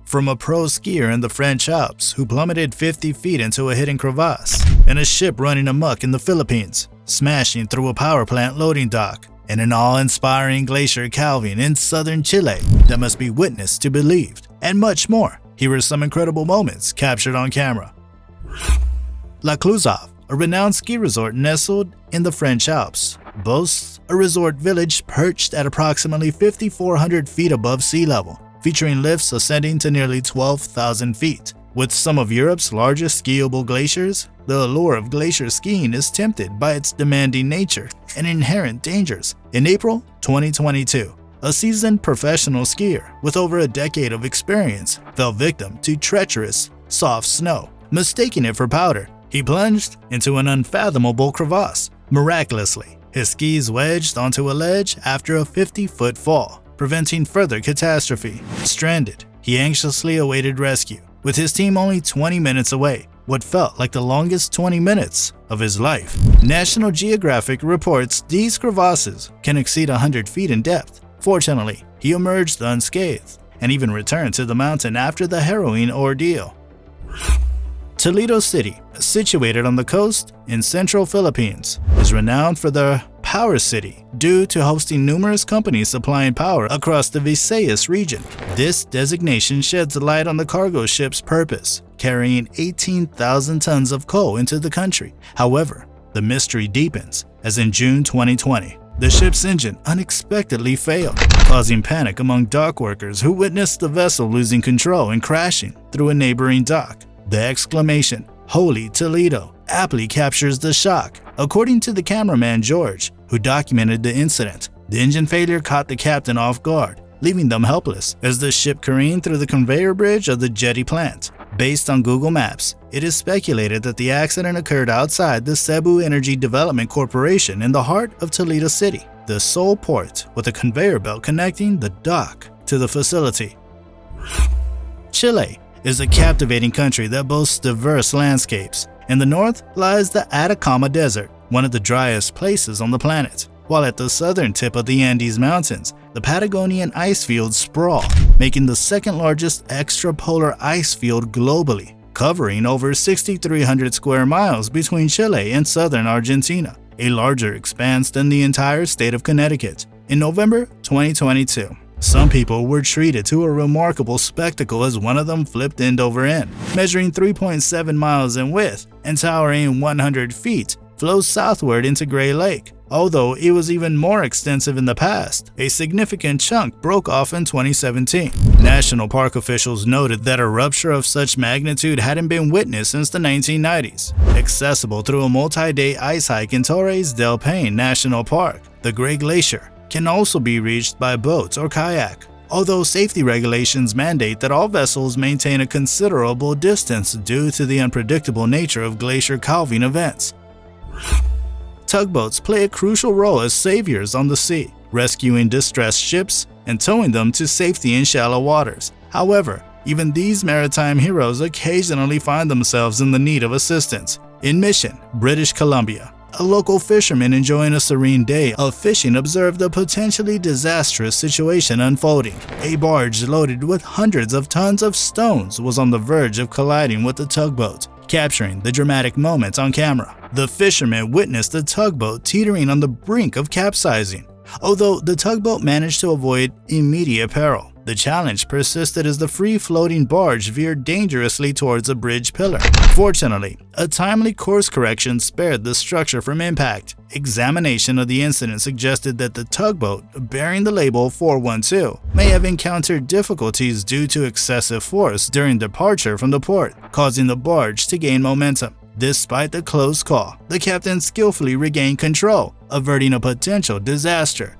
from a pro skier in the French Alps who plummeted 50 feet into a hidden crevasse, and a ship running amok in the Philippines, smashing through a power plant loading dock, and an awe-inspiring glacier calving in southern Chile that must be witnessed to believed, and much more. Here are some incredible moments captured on camera. La Clusaz, a renowned ski resort nestled in the French Alps, boasts a resort village perched at approximately 5,400 feet above sea level, featuring lifts ascending to nearly 12,000 feet. With some of Europe's largest skiable glaciers, the allure of glacier skiing is tempted by its demanding nature and inherent dangers. In April 2022, a seasoned professional skier with over a decade of experience fell victim to treacherous, soft snow. Mistaking it for powder, he plunged into an unfathomable crevasse. Miraculously, his skis wedged onto a ledge after a 50-foot fall, preventing further catastrophe. Stranded, he anxiously awaited rescue, with his team only 20 minutes away, what felt like the longest 20 minutes of his life. National Geographic reports these crevasses can exceed 100 feet in depth. Fortunately, he emerged unscathed and even returned to the mountain after the harrowing ordeal. Toledo City, situated on the coast in central Philippines, is renowned for the Power City due to hosting numerous companies supplying power across the Visayas region. This designation sheds light on the cargo ship's purpose, carrying 18,000 tons of coal into the country. However, the mystery deepens as in June 2020, the ship's engine unexpectedly failed, causing panic among dock workers who witnessed the vessel losing control and crashing through a neighboring dock. The exclamation, "Holy Toledo," aptly captures the shock. According to the cameraman George, who documented the incident, the engine failure caught the captain off guard, leaving them helpless as the ship careened through the conveyor bridge of the jetty plant. Based on Google Maps, it is speculated that the accident occurred outside the Cebu Energy Development Corporation in the heart of Toledo City, the sole port with a conveyor belt connecting the dock to the facility. Chile is a captivating country that boasts diverse landscapes. In the north lies the Atacama Desert, one of the driest places on the planet, while at the southern tip of the Andes Mountains, the Patagonian ice fields sprawl, making the second largest extrapolar ice field globally, covering over 6,300 square miles between Chile and southern Argentina, a larger expanse than the entire state of Connecticut. In November 2022, some people were treated to a remarkable spectacle as one of them flipped end over end, measuring 3.7 miles in width and towering 100 feet, flows southward into Gray Lake. Although it was even more extensive in the past, a significant chunk broke off in 2017. National park officials noted that a rupture of such magnitude hadn't been witnessed since the 1990s. Accessible through a multi-day ice hike in Torres del Paine National Park, the Gray Glacier can also be reached by boat or kayak, although safety regulations mandate that all vessels maintain a considerable distance due to the unpredictable nature of glacier calving events. Tugboats play a crucial role as saviors on the sea, rescuing distressed ships and towing them to safety in shallow waters. However, even these maritime heroes occasionally find themselves in the need of assistance. In Mission, British Columbia, a local fisherman enjoying a serene day of fishing observed a potentially disastrous situation unfolding. A barge loaded with hundreds of tons of stones was on the verge of colliding with the tugboat, capturing the dramatic moment on camera. The fisherman witnessed the tugboat teetering on the brink of capsizing. Although the tugboat managed to avoid immediate peril, the challenge persisted as the free-floating barge veered dangerously towards a bridge pillar. Fortunately, a timely course correction spared the structure from impact. Examination of the incident suggested that the tugboat, bearing the label 412, may have encountered difficulties due to excessive force during departure from the port, causing the barge to gain momentum. Despite the close call, the captain skillfully regained control, averting a potential disaster.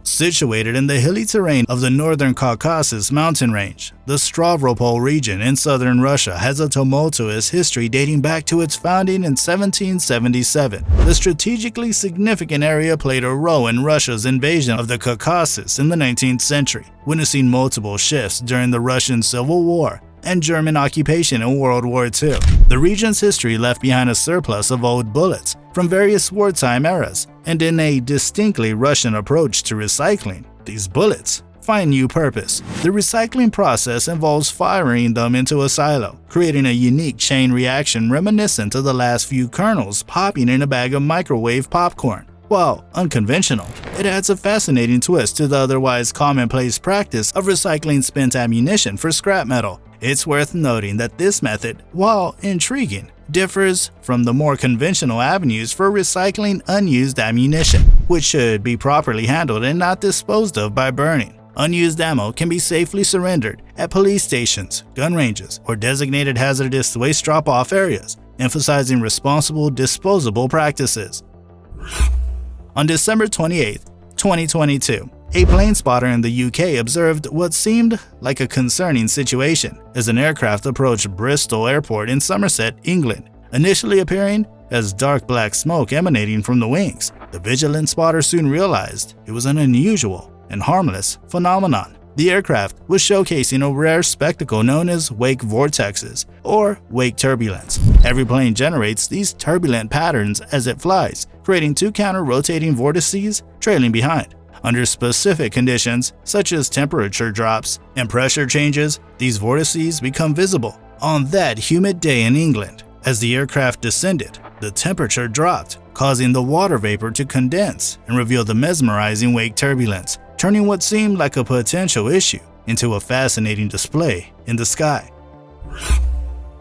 Situated in the hilly terrain of the northern Caucasus mountain range, the Stavropol region in southern Russia has a tumultuous history dating back to its founding in 1777. The strategically significant area played a role in Russia's invasion of the Caucasus in the 19th century, witnessing multiple shifts during the Russian Civil War and German occupation in World War II. The region's history left behind a surplus of old bullets from various wartime eras, and in a distinctly Russian approach to recycling, these bullets find new purpose. The recycling process involves firing them into a silo, creating a unique chain reaction reminiscent of the last few kernels popping in a bag of microwave popcorn. While unconventional, it adds a fascinating twist to the otherwise commonplace practice of recycling spent ammunition for scrap metal. It's worth noting that this method, while intriguing, differs from the more conventional avenues for recycling unused ammunition, which should be properly handled and not disposed of by burning. Unused ammo can be safely surrendered at police stations, gun ranges, or designated hazardous waste drop-off areas, emphasizing responsible disposable practices. On December 28, 2022, a plane spotter in the UK observed what seemed like a concerning situation as an aircraft approached Bristol Airport in Somerset, England, initially appearing as dark black smoke emanating from the wings. The vigilant spotter soon realized it was an unusual and harmless phenomenon. The aircraft was showcasing a rare spectacle known as wake vortexes, or wake turbulence. Every plane generates these turbulent patterns as it flies, creating two counter-rotating vortices trailing behind. Under specific conditions, such as temperature drops and pressure changes, these vortices become visible. On that humid day in England, as the aircraft descended, the temperature dropped, causing the water vapor to condense and reveal the mesmerizing wake turbulence, turning what seemed like a potential issue into a fascinating display in the sky.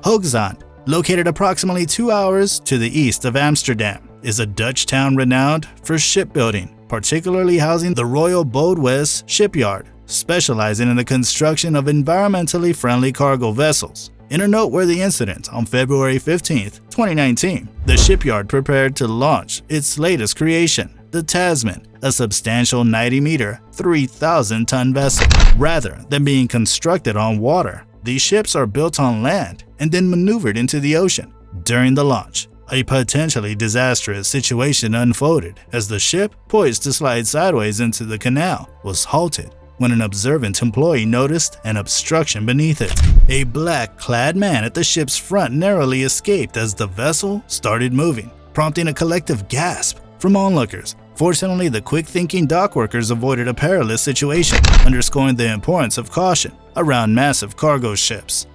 Hoogezand, located approximately 2 hours to the east of Amsterdam, is a Dutch town renowned for shipbuilding, particularly housing the Royal Bodewes Shipyard, specializing in the construction of environmentally friendly cargo vessels. In a noteworthy incident on February 15, 2019, the shipyard prepared to launch its latest creation, the Tasman, a substantial 90-meter, 3,000-ton vessel. Rather than being constructed on water, these ships are built on land and then maneuvered into the ocean. During the launch, a potentially disastrous situation unfolded as the ship, poised to slide sideways into the canal, was halted when an observant employee noticed an obstruction beneath it. A black-clad man at the ship's front narrowly escaped as the vessel started moving, prompting a collective gasp from onlookers. Fortunately, the quick-thinking dock workers avoided a perilous situation, underscoring the importance of caution around massive cargo ships.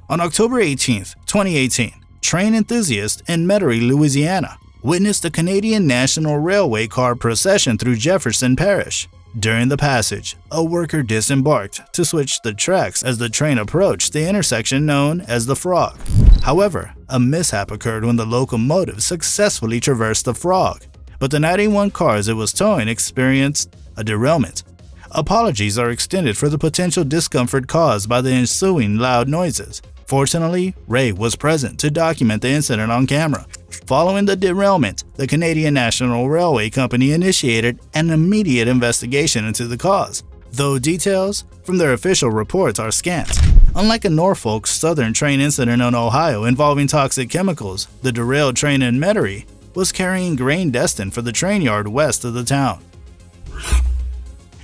On October 18, 2018, train enthusiasts in Metairie, Louisiana, witnessed a Canadian National Railway car procession through Jefferson Parish. During the passage, a worker disembarked to switch the tracks as the train approached the intersection known as the Frog. However, a mishap occurred when the locomotive successfully traversed the Frog, but the 91 cars it was towing experienced a derailment. Apologies are extended for the potential discomfort caused by the ensuing loud noises. Fortunately, Ray was present to document the incident on camera. Following the derailment, the Canadian National Railway Company initiated an immediate investigation into the cause, though details from their official reports are scant. Unlike a Norfolk Southern train incident in Ohio involving toxic chemicals, the derailed train in Metairie was carrying grain destined for the train yard west of the town.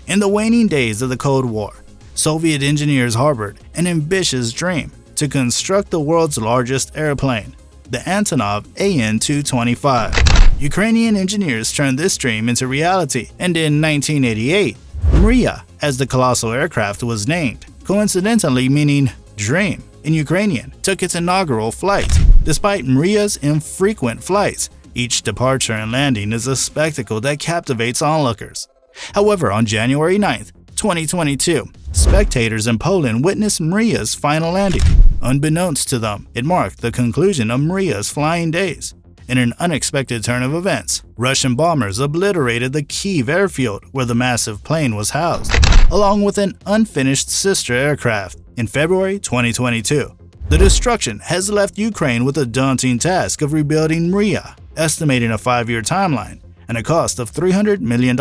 In the waning days of the Cold War, Soviet engineers harbored an ambitious dream to construct the world's largest airplane, the Antonov AN-225. Ukrainian engineers turned this dream into reality, and in 1988, Mriya, as the colossal aircraft was named, coincidentally meaning dream in Ukrainian, took its inaugural flight. Despite Mriya's infrequent flights, each departure and landing is a spectacle that captivates onlookers. However, on January 9, 2022, spectators in Poland witnessed Mriya's final landing. Unbeknownst to them, it marked the conclusion of Mriya's flying days. In an unexpected turn of events, Russian bombers obliterated the Kyiv airfield where the massive plane was housed, along with an unfinished sister aircraft. In February 2022, the destruction has left Ukraine with a daunting task of rebuilding Mriya, estimating a 5-year timeline and a cost of $300 million.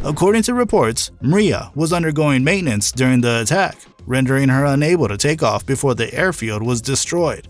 According to reports, Mriya was undergoing maintenance during the attack, rendering her unable to take off before the airfield was destroyed.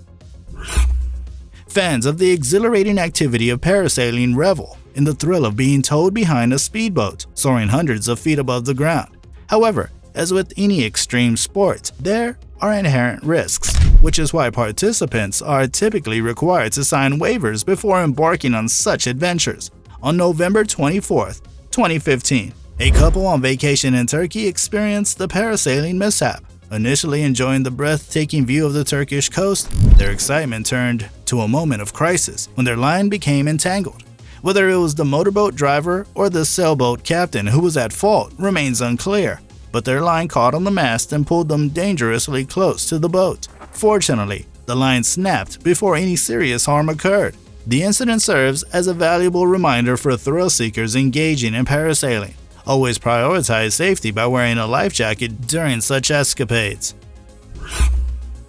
Fans of the exhilarating activity of parasailing revel in the thrill of being towed behind a speedboat, soaring hundreds of feet above the ground. However, as with any extreme sport, there are inherent risks, which is why participants are typically required to sign waivers before embarking on such adventures. On November 24, 2015, A couple on vacation in Turkey experienced the parasailing mishap. Initially enjoying the breathtaking view of the Turkish coast, their excitement turned to a moment of crisis when their line became entangled. Whether it was the motorboat driver or the sailboat captain who was at fault remains unclear, but their line caught on the mast and pulled them dangerously close to the boat. Fortunately, the line snapped before any serious harm occurred. The incident serves as a valuable reminder for thrill seekers engaging in parasailing. Always prioritize safety by wearing a life jacket during such escapades.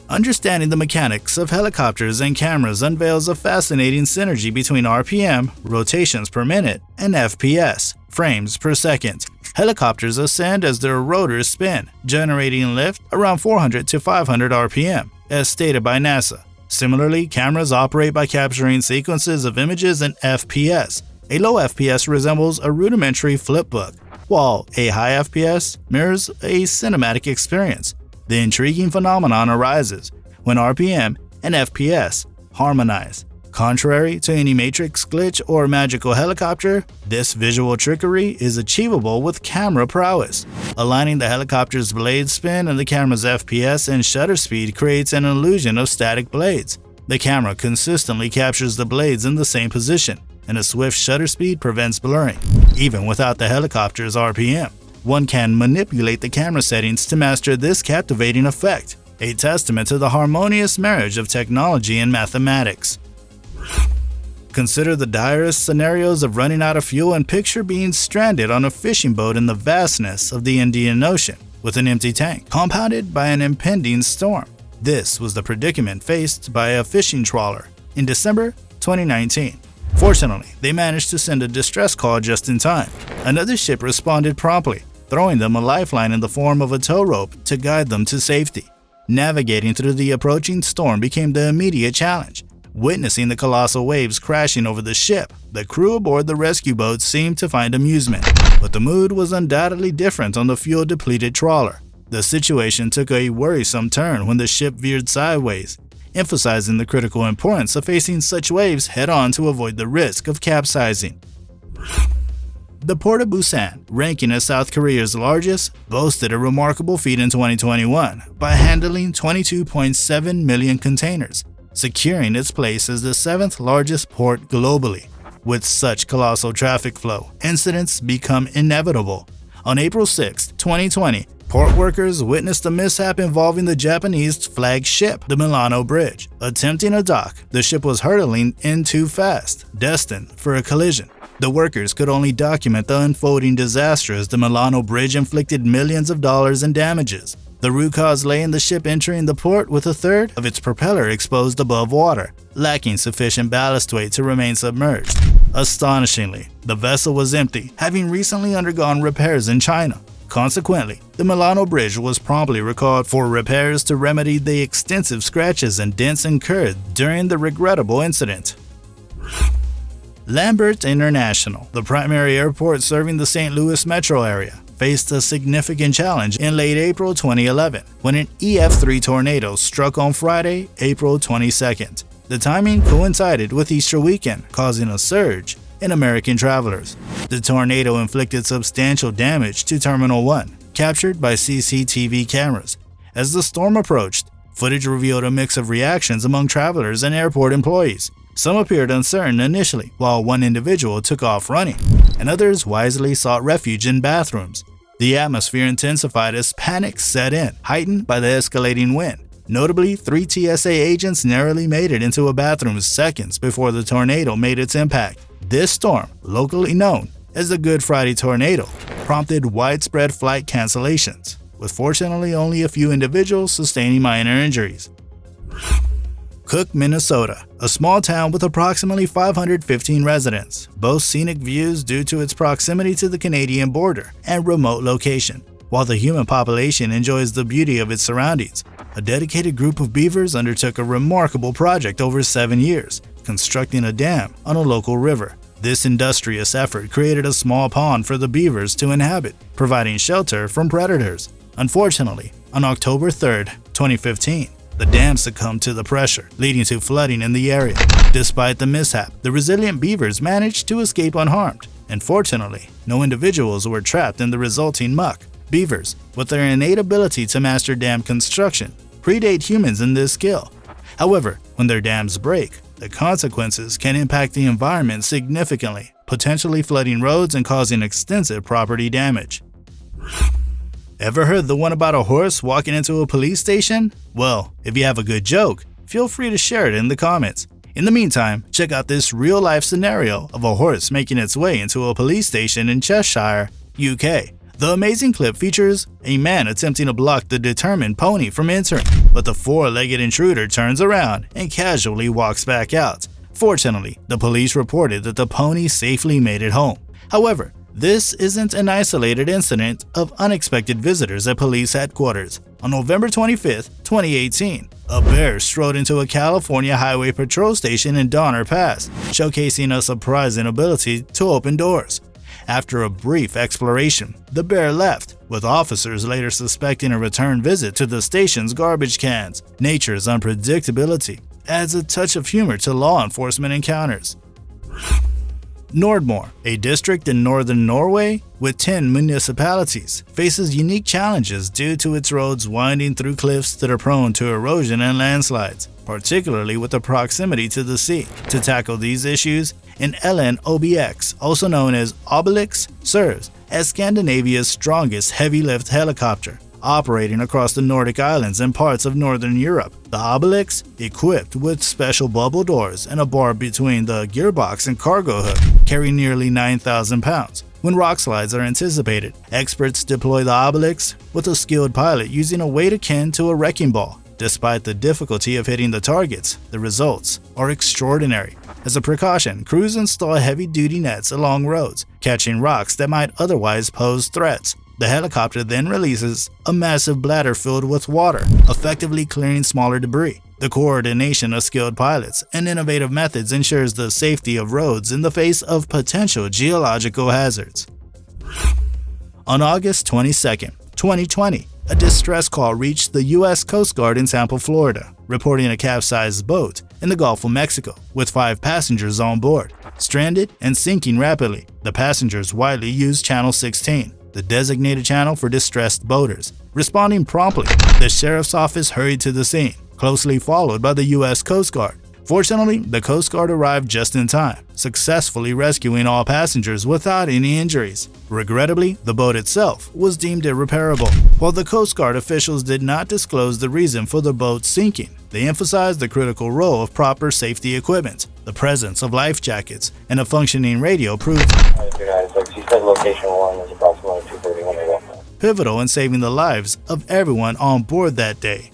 Understanding the mechanics of helicopters and cameras unveils a fascinating synergy between RPM, rotations per minute, and FPS, frames per second. Helicopters ascend as their rotors spin, generating lift around 400 to 500 RPM, as stated by NASA. Similarly, cameras operate by capturing sequences of images in FPS. A low FPS resembles a rudimentary flipbook, while a high FPS mirrors a cinematic experience. The intriguing phenomenon arises when RPM and FPS harmonize. Contrary to any Matrix glitch or magical helicopter, this visual trickery is achievable with camera prowess. Aligning the helicopter's blade spin and the camera's FPS and shutter speed creates an illusion of static blades. The camera consistently captures the blades in the same position, and a swift shutter speed prevents blurring. Even without the helicopter's RPM, one can manipulate the camera settings to master this captivating effect, a testament to the harmonious marriage of technology and mathematics. Consider the direst scenarios of running out of fuel and picture being stranded on a fishing boat in the vastness of the Indian Ocean with an empty tank, compounded by an impending storm. This was the predicament faced by a fishing trawler in December 2019. Fortunately, they managed to send a distress call just in time. Another ship responded promptly, throwing them a lifeline in the form of a tow rope to guide them to safety. Navigating through the approaching storm became the immediate challenge. Witnessing the colossal waves crashing over the ship, the crew aboard the rescue boat seemed to find amusement. But the mood was undoubtedly different on the fuel-depleted trawler. The situation took a worrisome turn when the ship veered sideways, emphasizing the critical importance of facing such waves head-on to avoid the risk of capsizing. The Port of Busan, ranking as South Korea's largest, boasted a remarkable feat in 2021 by handling 22.7 million containers, securing its place as the 7th largest port globally. With such colossal traffic flow, incidents become inevitable. On April 6, 2020, port workers witnessed a mishap involving the Japanese flagship, the Milano Bridge. Attempting a dock, the ship was hurtling in too fast, destined for a collision. The workers could only document the unfolding disaster as the Milano Bridge inflicted millions of dollars in damages. The root cause lay in the ship entering the port with a third of its propeller exposed above water, lacking sufficient ballast weight to remain submerged. Astonishingly, the vessel was empty, having recently undergone repairs in China. Consequently, the Milano Bridge was promptly recalled for repairs to remedy the extensive scratches and dents incurred during the regrettable incident. Lambert International, the primary airport serving the St. Louis metro area, faced a significant challenge in late April 2011 when an EF3 tornado struck on Friday, April 22nd. The timing coincided with Easter weekend, causing a surge in American travelers. The tornado inflicted substantial damage to Terminal 1, captured by CCTV cameras. As the storm approached, footage revealed a mix of reactions among travelers and airport employees. Some appeared uncertain initially, while one individual took off running, and others wisely sought refuge in bathrooms. The atmosphere intensified as panic set in, heightened by the escalating wind. Notably, 3 TSA agents narrowly made it into a bathroom seconds before the tornado made its impact. This storm, locally known as the Good Friday tornado, prompted widespread flight cancellations, with fortunately only a few individuals sustaining minor injuries. Cook, Minnesota, a small town with approximately 515 residents, boasts scenic views due to its proximity to the Canadian border and remote location. While the human population enjoys the beauty of its surroundings, a dedicated group of beavers undertook a remarkable project over 7 years, constructing a dam on a local river. This industrious effort created a small pond for the beavers to inhabit, providing shelter from predators. Unfortunately, on October 3, 2015, the dam succumbed to the pressure, leading to flooding in the area. Despite the mishap, the resilient beavers managed to escape unharmed. and fortunately, no individuals were trapped in the resulting muck. Beavers, with their innate ability to master dam construction, predate humans in this skill. However, when their dams break, the consequences can impact the environment significantly, potentially flooding roads and causing extensive property damage. Ever heard the one about a horse walking into a police station? Well, if you have a good joke, feel free to share it in the comments. In the meantime, check out this real-life scenario of a horse making its way into a police station in Cheshire, UK. The amazing clip features a man attempting to block the determined pony from entering, but the four-legged intruder turns around and casually walks back out. Fortunately, the police reported that the pony safely made it home. However, this isn't an isolated incident of unexpected visitors at police headquarters. On November 25, 2018, a bear strode into a California Highway Patrol station in Donner Pass, showcasing a surprising ability to open doors. After a brief exploration, the bear left, with officers later suspecting a return visit to the station's garbage cans. Nature's unpredictability adds a touch of humor to law enforcement encounters. Nordmøre, a district in northern Norway with 10 municipalities, faces unique challenges due to its roads winding through cliffs that are prone to erosion and landslides, particularly with the proximity to the sea. To tackle these issues, an LN-OBX, also known as Obelix, serves as Scandinavia's strongest heavy-lift helicopter, operating across the Nordic islands and parts of northern Europe. The Obelix, equipped with special bubble doors and a bar between the gearbox and cargo hook, carry nearly 9,000 pounds. When rock slides are anticipated, experts deploy the Obelix with a skilled pilot using a weight akin to a wrecking ball. Despite the difficulty of hitting the targets, the results are extraordinary. As a precaution, crews install heavy-duty nets along roads, catching rocks that might otherwise pose threats. The helicopter then releases a massive bladder filled with water, effectively clearing smaller debris. The coordination of skilled pilots and innovative methods ensures the safety of roads in the face of potential geological hazards. On August 22, 2020, a distress call reached the U.S. Coast Guard in Tampa, Florida, reporting a capsized boat in the Gulf of Mexico with 5 passengers on board. Stranded and sinking rapidly, the passengers widely used Channel 16, the designated channel for distressed boaters. Responding promptly, the sheriff's office hurried to the scene, closely followed by the U.S. Coast Guard. Fortunately, the Coast Guard arrived just in time, successfully rescuing all passengers without any injuries. Regrettably, the boat itself was deemed irreparable. While the Coast Guard officials did not disclose the reason for the boat sinking, they emphasized the critical role of proper safety equipment. The presence of life jackets and a functioning radio proved pivotal in saving the lives of everyone on board that day.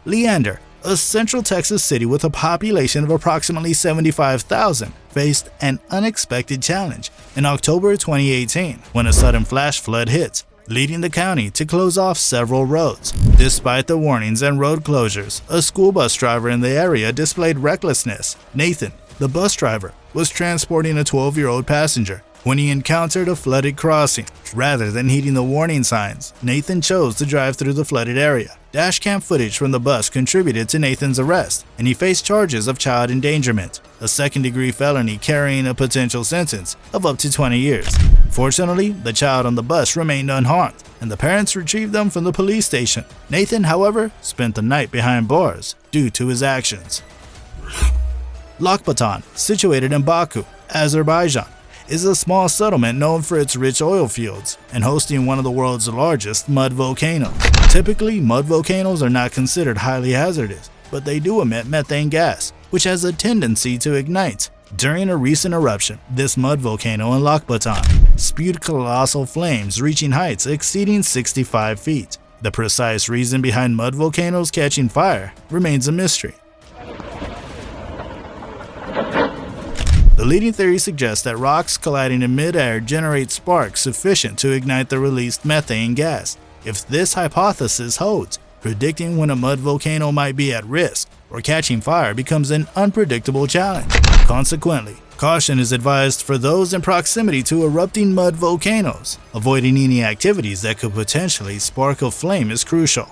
Leander, a central Texas city with a population of approximately 75,000, faced an unexpected challenge in October 2018 when a sudden flash flood hit, leading the county to close off several roads. Despite the warnings and road closures, a school bus driver in the area displayed recklessness. Nathan, the bus driver, was transporting a 12-year-old passenger when he encountered a flooded crossing. Rather than heeding the warning signs, Nathan chose to drive through the flooded area. Dashcam footage from the bus contributed to Nathan's arrest, and he faced charges of child endangerment, a second-degree felony carrying a potential sentence of up to 20 years. Fortunately, the child on the bus remained unharmed, and the parents retrieved them from the police station. Nathan, however, spent the night behind bars due to his actions. Lokbatan, situated in Baku, Azerbaijan, is a small settlement known for its rich oil fields and hosting one of the world's largest mud volcanoes. Typically, mud volcanoes are not considered highly hazardous, but they do emit methane gas, which has a tendency to ignite. During a recent eruption, this mud volcano in Lokbatan spewed colossal flames reaching heights exceeding 65 feet. The precise reason behind mud volcanoes catching fire remains a mystery. The leading theory suggests that rocks colliding in mid-air generate sparks sufficient to ignite the released methane gas. If this hypothesis holds, predicting when a mud volcano might be at risk or catching fire becomes an unpredictable challenge. Consequently, caution is advised for those in proximity to erupting mud volcanoes. Avoiding any activities that could potentially spark a flame is crucial.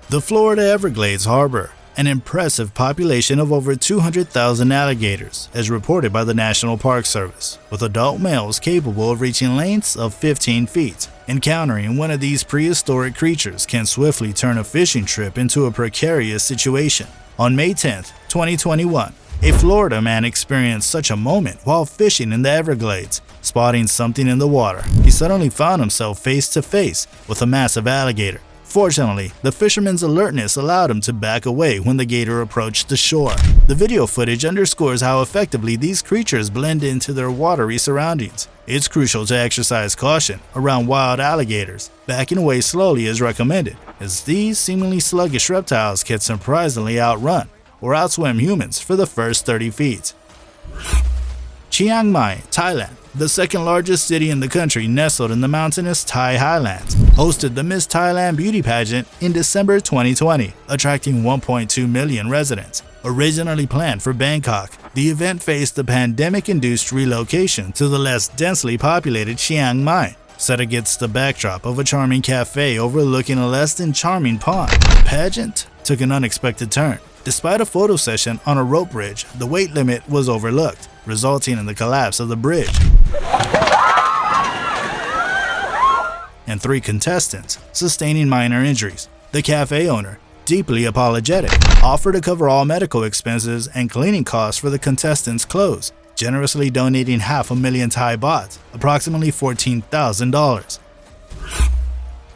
The Florida Everglades harbor an impressive population of over 200,000 alligators, as reported by the National Park Service, with adult males capable of reaching lengths of 15 feet. Encountering one of these prehistoric creatures can swiftly turn a fishing trip into a precarious situation. On May 10, 2021, a Florida man experienced such a moment while fishing in the Everglades. Spotting something in the water, he suddenly found himself face to face with a massive alligator. Fortunately, the fisherman's alertness allowed him to back away when the gator approached the shore. The video footage underscores how effectively these creatures blend into their watery surroundings. It's crucial to exercise caution around wild alligators. Backing away slowly is recommended, as these seemingly sluggish reptiles can surprisingly outrun or outswim humans for the first 30 feet. Chiang Mai, Thailand, the second largest city in the country nestled in the mountainous Thai highlands, hosted the Miss Thailand beauty pageant in December 2020, attracting 1.2 million residents. Originally planned for Bangkok, the event faced a pandemic-induced relocation to the less densely populated Chiang Mai. Set against the backdrop of a charming cafe overlooking a less than charming pond, the pageant took an unexpected turn. Despite a photo session on a rope bridge, the weight limit was overlooked, resulting in the collapse of the bridge, and 3 contestants sustaining minor injuries. The cafe owner, deeply apologetic, offered to cover all medical expenses and cleaning costs for the contestants' clothes, generously donating 500,000 Thai baht, approximately $14,000.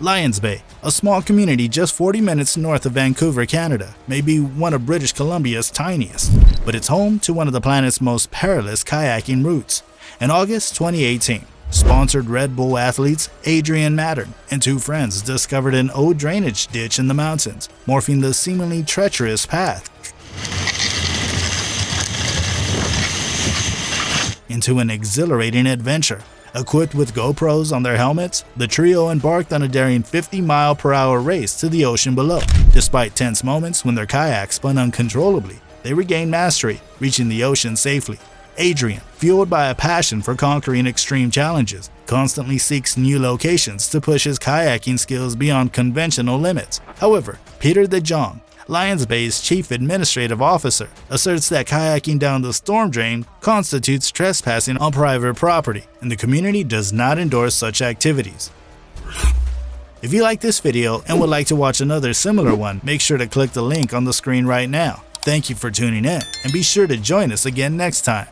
Lions Bay, a small community just 40 minutes north of Vancouver, Canada, may be one of British Columbia's tiniest, but it's home to one of the planet's most perilous kayaking routes. In August 2018, sponsored Red Bull athletes Adrian Mattern and 2 friends discovered an old drainage ditch in the mountains, morphing the seemingly treacherous path into an exhilarating adventure. Equipped with GoPros on their helmets, the trio embarked on a daring 50-mile-per-hour race to the ocean below. Despite tense moments when their kayak spun uncontrollably, they regained mastery, reaching the ocean safely. Adrian, fueled by a passion for conquering extreme challenges, constantly seeks new locations to push his kayaking skills beyond conventional limits. However, Peter De Jong, Lions Bay's chief administrative officer, asserts that kayaking down the storm drain constitutes trespassing on private property, and the community does not endorse such activities. If you like this video and would like to watch another similar one, make sure to click the link on the screen right now. Thank you for tuning in, and be sure to join us again next time.